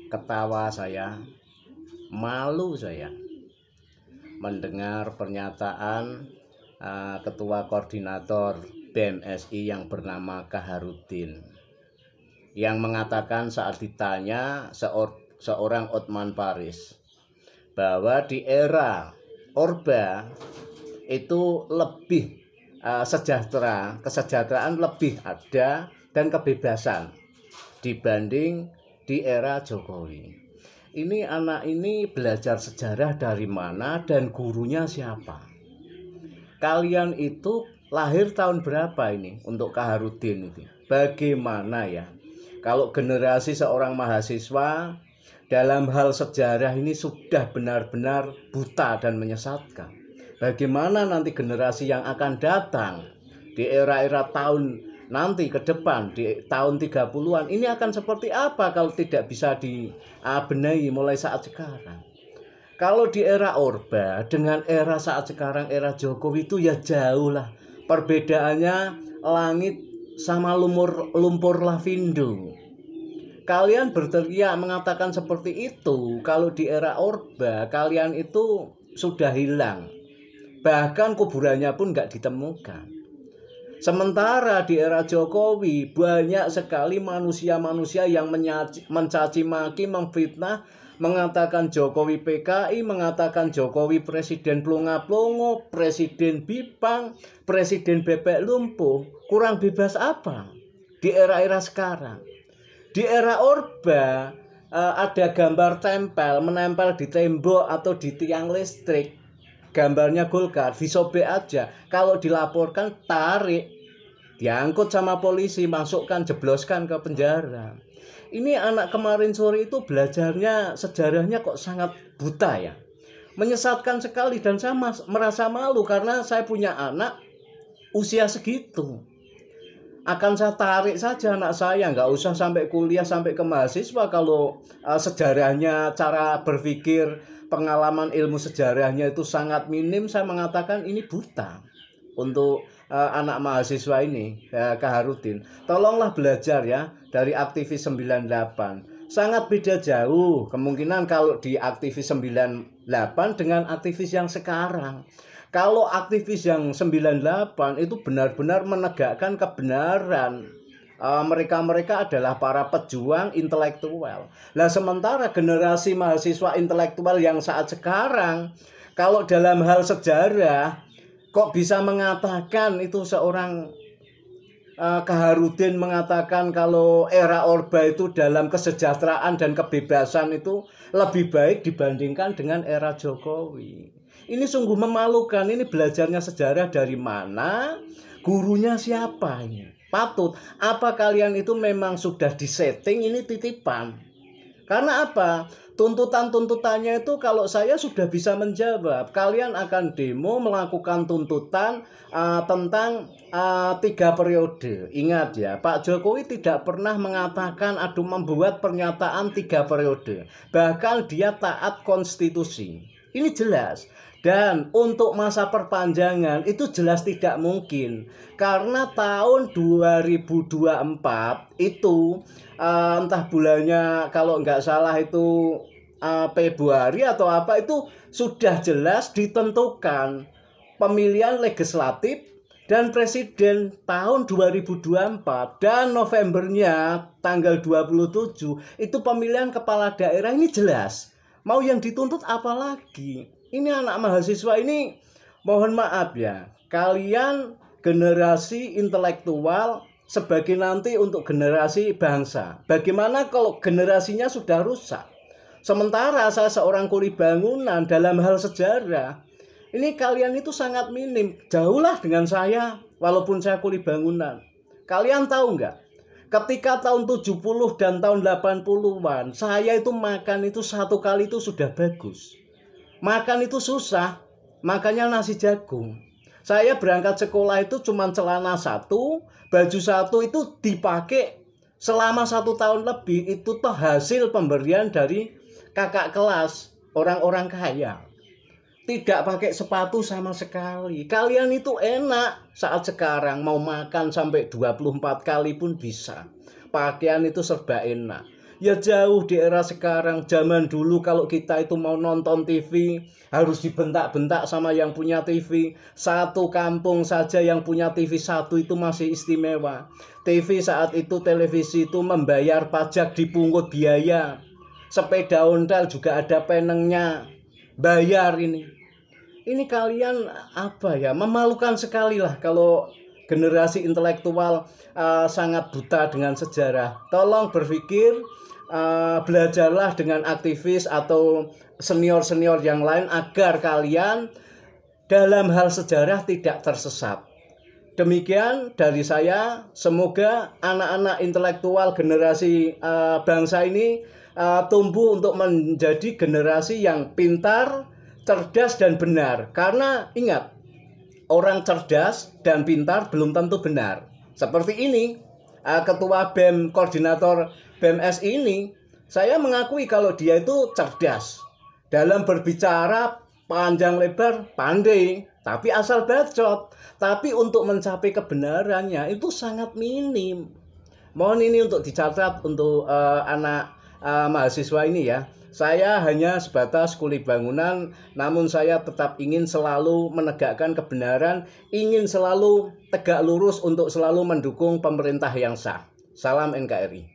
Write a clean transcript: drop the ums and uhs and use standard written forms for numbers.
ketawa saya, malu saya mendengar pernyataan Ketua Koordinator BMSI yang bernama Kaharudin yang mengatakan saat ditanya seorang Otman Paris bahwa di era Orba itu lebih sejahtera, kesejahteraan lebih ada dan kebebasan dibanding di era Jokowi. Ini anak ini belajar sejarah dari mana dan gurunya siapa? Kalian itu lahir tahun berapa ini untuk Kaharudin itu? Bagaimana ya? Kalau generasi seorang mahasiswa dalam hal sejarah ini sudah benar-benar buta dan menyesatkan. Bagaimana nanti generasi yang akan datang di era-era tahun nanti ke depan di tahun 30-an ini akan seperti apa kalau tidak bisa dibenahi mulai saat sekarang? Kalau di era Orba dengan era saat sekarang era Jokowi itu ya jauh lah. Perbedaannya langit sama lumpur lapindo. Kalian berteriak mengatakan seperti itu. Kalau di era Orba kalian itu sudah hilang. Bahkan kuburannya pun nggak ditemukan. Sementara di era Jokowi banyak sekali manusia-manusia yang mencaci maki, memfitnah, mengatakan Jokowi PKI, mengatakan Jokowi presiden plonga-plongo, presiden bipang, presiden bebek lumpuh. Kurang bebas apa di era-era sekarang? Di era Orba ada gambar tempel, menempel di tembok atau di tiang listrik. Gambarnya Golkar, disobek aja. Kalau dilaporkan, tarik, diangkut sama polisi, masukkan, jebloskan ke penjara. Ini anak kemarin sore itu belajarnya sejarahnya kok sangat buta ya. Menyesatkan sekali dan saya merasa malu karena saya punya anak usia segitu. Akan saya tarik saja anak saya, nggak usah sampai kuliah, sampai ke mahasiswa kalau sejarahnya, cara berpikir, pengalaman ilmu sejarahnya itu sangat minim. Saya mengatakan ini buta untuk anak mahasiswa ini, Kaharudin. Tolonglah belajar ya dari aktivis 98. Sangat beda jauh kemungkinan kalau di aktivis 98 dengan aktivis yang sekarang. Kalau aktivis yang 98 itu benar-benar menegakkan kebenaran. Mereka-mereka adalah para pejuang intelektual. Nah, sementara generasi mahasiswa intelektual yang saat sekarang, kalau dalam hal sejarah, kok bisa mengatakan itu seorang Kaharudin mengatakan kalau era Orba itu dalam kesejahteraan dan kebebasan itu lebih baik dibandingkan dengan era Jokowi. Ini sungguh memalukan. Ini belajarnya sejarah dari mana? Gurunya siapa ini? Patut. Apa kalian itu memang sudah disetting ini titipan? Karena apa? Tuntutan-tuntutannya itu kalau saya sudah bisa menjawab. Kalian akan demo melakukan tuntutan tentang 3 periode. Ingat ya, Pak Jokowi tidak pernah mengatakan membuat pernyataan 3 periode. Bahkan dia taat konstitusi. Ini jelas. Dan untuk masa perpanjangan itu jelas tidak mungkin. Karena tahun 2024 itu entah bulannya kalau nggak salah itu Februari atau apa itu sudah jelas ditentukan pemilihan legislatif dan presiden tahun 2024 dan Novembernya tanggal 27 itu pemilihan kepala daerah. Ini jelas. Mau yang dituntut apa lagi? Ini anak mahasiswa ini mohon maaf ya. Kalian generasi intelektual sebagai nanti untuk generasi bangsa. Bagaimana kalau generasinya sudah rusak? Sementara saya seorang kuli bangunan dalam hal sejarah. Ini kalian itu sangat minim. Jauhlah dengan saya walaupun saya kuli bangunan. Kalian tahu nggak? Ketika tahun 70 dan tahun 80-an, saya itu makan itu satu kali itu sudah bagus. Makan itu susah, makanya nasi jagung. Saya berangkat sekolah itu cuma celana satu, baju satu itu dipakai selama 1 tahun lebih. Itu tuh hasil pemberian dari kakak kelas, orang-orang kaya. Tidak pakai sepatu sama sekali. Kalian itu enak saat sekarang mau makan sampai 24 kali pun bisa. Pakaian itu serba enak. Ya jauh di era sekarang. Zaman dulu kalau kita itu mau nonton TV harus dibentak-bentak sama yang punya TV. Satu kampung saja yang punya TV satu itu masih istimewa. TV saat itu, televisi itu membayar pajak, dipungut biaya. Sepeda ontel juga ada penengnya, bayar ini. Ini kalian apa ya, memalukan sekali lah kalau generasi intelektual sangat buta dengan sejarah. Tolong berpikir, belajarlah dengan aktivis atau senior-senior yang lain agar kalian dalam hal sejarah tidak tersesat. Demikian dari saya, semoga anak-anak intelektual generasi bangsa ini tumbuh untuk menjadi generasi yang pintar, cerdas dan benar. Karena ingat, orang cerdas dan pintar belum tentu benar. Seperti ini, ketua BEM, koordinator BMS ini, saya mengakui kalau dia itu cerdas. Dalam berbicara panjang lebar, pandai, tapi asal bacot. Tapi untuk mencapai kebenarannya itu sangat minim. Mohon ini untuk dicatat untuk anak mahasiswa ini ya. Saya hanya sebatas kuli bangunan, namun saya tetap ingin selalu menegakkan kebenaran, ingin selalu tegak lurus untuk selalu mendukung pemerintah yang sah. Salam NKRI.